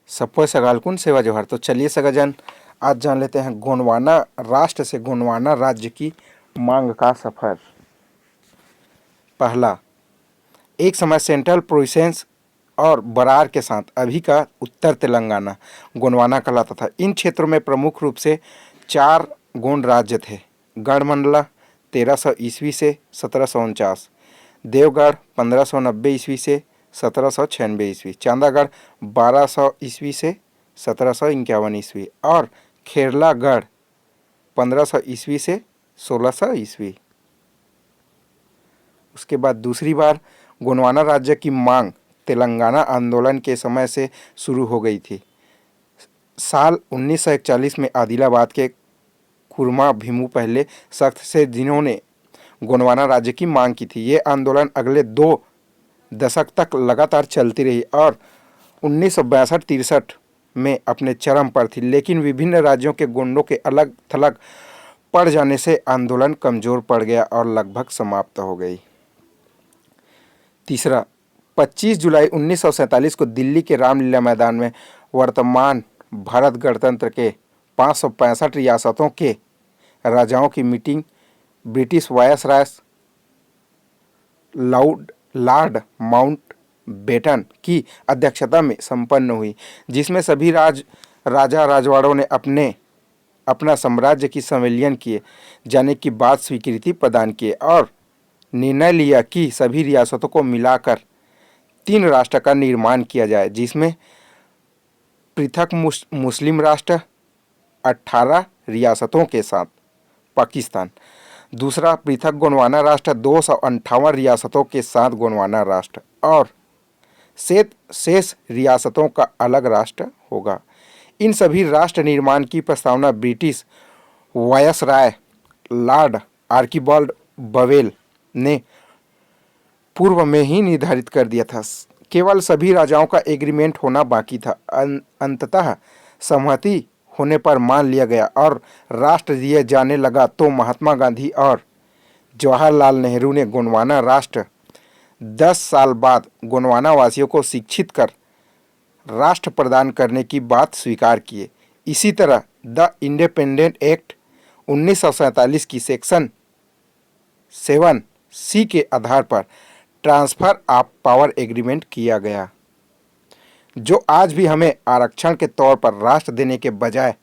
सप्पो सगालकुन सेवा जोहार। तो चलिए सगाजन, आज जान लेते हैं गोंडवाना राष्ट्र से गोंडवाना राज्य की मांग का सफर। पहला, एक समय सेंट्रल प्रोविंस और बरार के साथ अभी का उत्तर तेलंगाना गोंडवाना कहलाता था। इन क्षेत्रों में प्रमुख रूप से 4 गोंड राज्य थे। गढ़मंडला 1300 ईस्वी से 1749, देवगढ़ 1590 ईस्वी से 1796 ईस्वी, चांदागढ़ 1200 ईस्वी से 1751 ईस्वी और खेरलागढ़ 1500 ईस्वी से 1600 ईस्वी। उसके बाद दूसरी बार गोंडवाना राज्य की मांग तेलंगाना आंदोलन के समय से शुरू हो गई थी। साल 1941 में आदिलाबाद के कुरमा भीमू पहले सख्त से जिन्होंने गोंडवाना राज्य की मांग की थी। ये आंदोलन अगले 2 दशक तक लगातार चलती रही और 1962-63 में अपने चरम पर थी, लेकिन विभिन्न राज्यों के गोंडों के अलग थलग पड़ जाने से आंदोलन कमजोर पड़ गया और लगभग समाप्त हो गई। तीसरा, 25 जुलाई 1947 को दिल्ली के रामलीला मैदान में वर्तमान भारत गणतंत्र के 565 रियासतों के राजाओं की meeting British viceroy Lord Mountbatten की अध्यक्षता में संपन्न हुई, जिसमें सभी राजा राजवाड़ों ने अपना साम्राज्य की संविलियन किए जाने की बात स्वीकृति प्रदान किए और निर्णय लिया कि सभी रियासतों को मिलाकर 3 राष्ट्र का निर्माण किया जाए, जिसमें पृथक मुस्लिम राष्ट्र 18 रियासतों के साथ पाकिस्तान, दूसरा पृथक गोंडवाना राष्ट्र 258 रियासतों के साथ गोंडवाना राष्ट्र और शेष रियासतों का अलग राष्ट्र होगा। इन सभी राष्ट्र निर्माण की प्रस्तावना ब्रिटिश वायसराय लॉर्ड आर्किबाल्ड बवेल ने पूर्व में ही निर्धारित कर दिया था। केवल सभी राजाओं का एग्रीमेंट होना बाकी था। अंततः सहमति होने पर मान लिया गया और राष्ट्र दिए जाने लगा तो महात्मा गांधी और जवाहरलाल नेहरू ने गोंडवाना राष्ट्र 10 साल बाद गोंडवाना वासियों को शिक्षित कर राष्ट्र प्रदान करने की बात स्वीकार किए। इसी तरह द इंडिपेंडेंट एक्ट 1947 की सेक्शन 7C के आधार पर ट्रांसफर ऑफ पावर एग्रीमेंट किया गया, जो आज भी हमें आरक्षण के तौर पर राष्ट्र देने के बजाय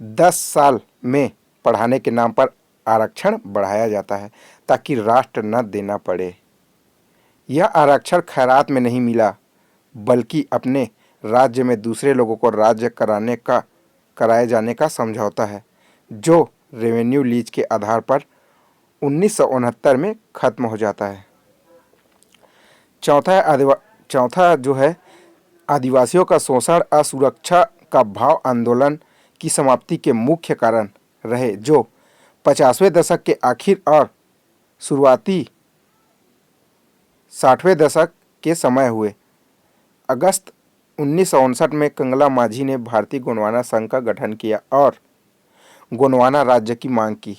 10 साल में पढ़ाने के नाम पर आरक्षण बढ़ाया जाता है ताकि राष्ट्र न देना पड़े। यह आरक्षण खैरात में नहीं मिला, बल्कि अपने राज्य में दूसरे लोगों को राज्य कराए जाने का समझौता है, जो रेवेन्यू लीज के आधार पर 1969 में खत्म हो जाता है। चौथा जो है आदिवासियों का शोषण असुरक्षा का भाव आंदोलन की समाप्ति के मुख्य कारण रहे, जो 50वें दशक के आखिर और शुरुआती 60वें दशक के समय हुए। अगस्त 1959 में कंगला माझी ने भारतीय गोंडवाना संघ का गठन किया और गोंडवाना राज्य की मांग की।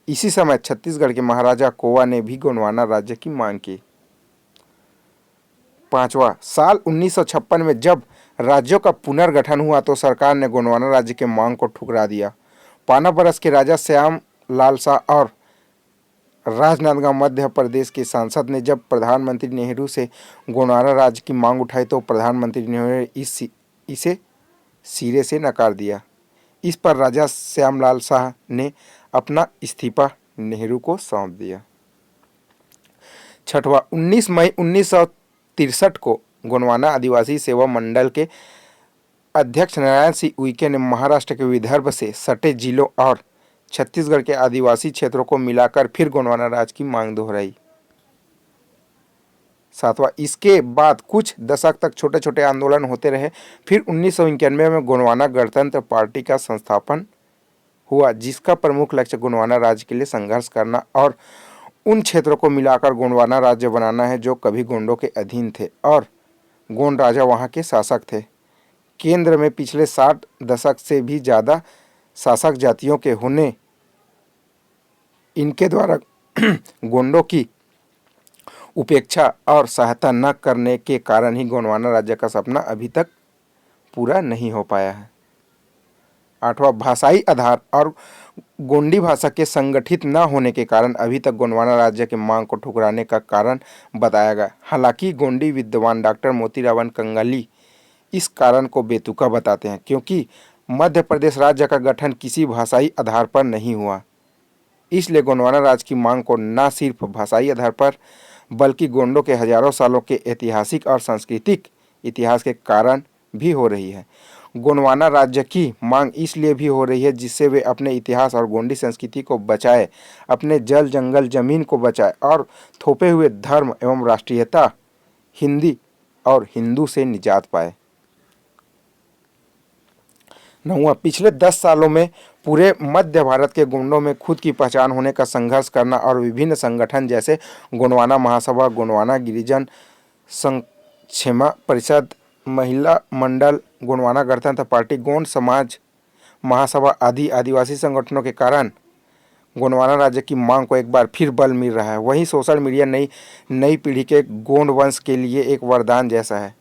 इसी समय छत्तीसगढ़ के महाराजा कोवा ने भी गोंडवाना राज्य की मांग की। पांचवा, साल 1956 में जब राज्यों का पुनर्गठन हुआ तो सरकार ने गोंडवाना राज्य के मांग को ठुकरा दिया। 12 बरस के राजा श्याम लाल शाह और राजनांदगांव मध्य प्रदेश के सांसद ने जब प्रधानमंत्री नेहरू से गोंडवाना राज्य की मांग उठाई तो प्रधानमंत्री नेहरू ने इसे सिरे से नकार दिया। इस पर राजा श्यामलाल शाह ने अपना इस्तीफा नेहरू को सौंप दिया। छठवां, 19 मई 1963 को गोंडवाना आदिवासी सेवा मंडल के अध्यक्ष नारायण सिंह उइके ने महाराष्ट्र के विदर्भ से सटे जिलों और छत्तीसगढ़ के आदिवासी क्षेत्रों को मिलाकर फिर गोंडवाना राज्य की मांग दोहराई। सातवां, इसके बाद कुछ दशक तक छोटे छोटे आंदोलन होते रहे। फिर 1991 में गोंडवाना गणतंत्र पार्टी का संस्थापन हुआ, जिसका प्रमुख लक्ष्य गोंडवाना राज्य के लिए संघर्ष करना और उन क्षेत्रों को मिलाकर गोंडवाना राज्य बनाना है जो कभी गोंडों के अधीन थे और गोंड राजा वहां के शासक थे। केंद्र में पिछले 60 दशक से भी ज़्यादा शासक जातियों के होने इनके द्वारा गोंडों की उपेक्षा और सहायता न करने के कारण ही गोंडवाना राज्य का सपना अभी तक पूरा नहीं हो पाया है। 8वां, भाषाई आधार और गोंडी भाषा के संगठित न होने के कारण अभी तक गोंडवाना राज्य की मांग को ठुकराने का कारण बताया गया। हालांकि गोंडी विद्वान डॉक्टर मोतीराम कंगाली इस कारण को बेतुका बताते हैं, क्योंकि मध्य प्रदेश राज्य का गठन किसी भाषाई आधार पर नहीं हुआ। इसलिए गोंडवाना राज्य की मांग को न सिर्फ भाषाई आधार पर बल्कि गोंडों के हजारों सालों के ऐतिहासिक और सांस्कृतिक इतिहास के कारण भी हो रही है। गोंडवाना राज्य की मांग इसलिए भी हो रही है जिससे वे अपने इतिहास और गोंडी संस्कृति को बचाए, अपने जल जंगल जमीन को बचाए और थोपे हुए धर्म एवं राष्ट्रीयता हिंदी और हिंदू से निजात पाए। 9वां, पिछले 10 सालों में पूरे मध्य भारत के गोंडों में खुद की पहचान होने का संघर्ष करना और विभिन्न संगठन जैसे गोंडवाना महासभा, गोंडवाना गिरिजन क्षमा परिषद, महिला मंडल, गोंडवाना गणतंत्र पार्टी, गोंड समाज महासभा आदि आदिवासी संगठनों के कारण गोंडवाना राज्य की मांग को एक बार फिर बल मिल रहा है। वहीं सोशल मीडिया नई पीढ़ी के गोंड वंश के लिए एक वरदान जैसा है,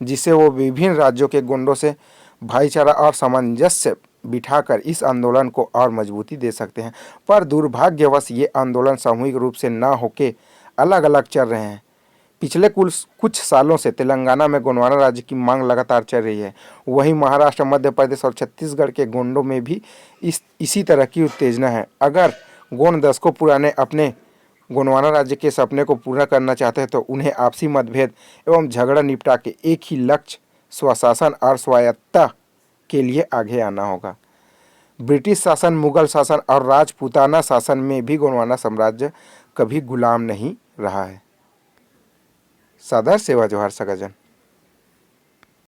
जिससे वो विभिन्न राज्यों के गोंडों से भाईचारा और सामंजस्य बिठाकर इस आंदोलन को और मजबूती दे सकते हैं। पर दुर्भाग्यवश ये आंदोलन सामूहिक रूप से न होकर अलग अलग चल रहे हैं। पिछले कुछ सालों से तेलंगाना में गोंडवाना राज्य की मांग लगातार चल रही है। वहीं महाराष्ट्र, मध्य प्रदेश और छत्तीसगढ़ के गोंडों में भी इसी तरह की उत्तेजना है। अगर गोंड दशकों पुराने अपने गोंडवाना राज्य के सपने को पूरा करना चाहते हैं तो उन्हें आपसी मतभेद एवं झगड़ा निपटा के एक ही लक्ष्य स्वशासन और स्वायत्तता के लिए आगे आना होगा। ब्रिटिश शासन, मुगल शासन और राजपूताना शासन में भी गोंडवाना साम्राज्य कभी गुलाम नहीं रहा है। सादर सेवा जोहार सगाजन।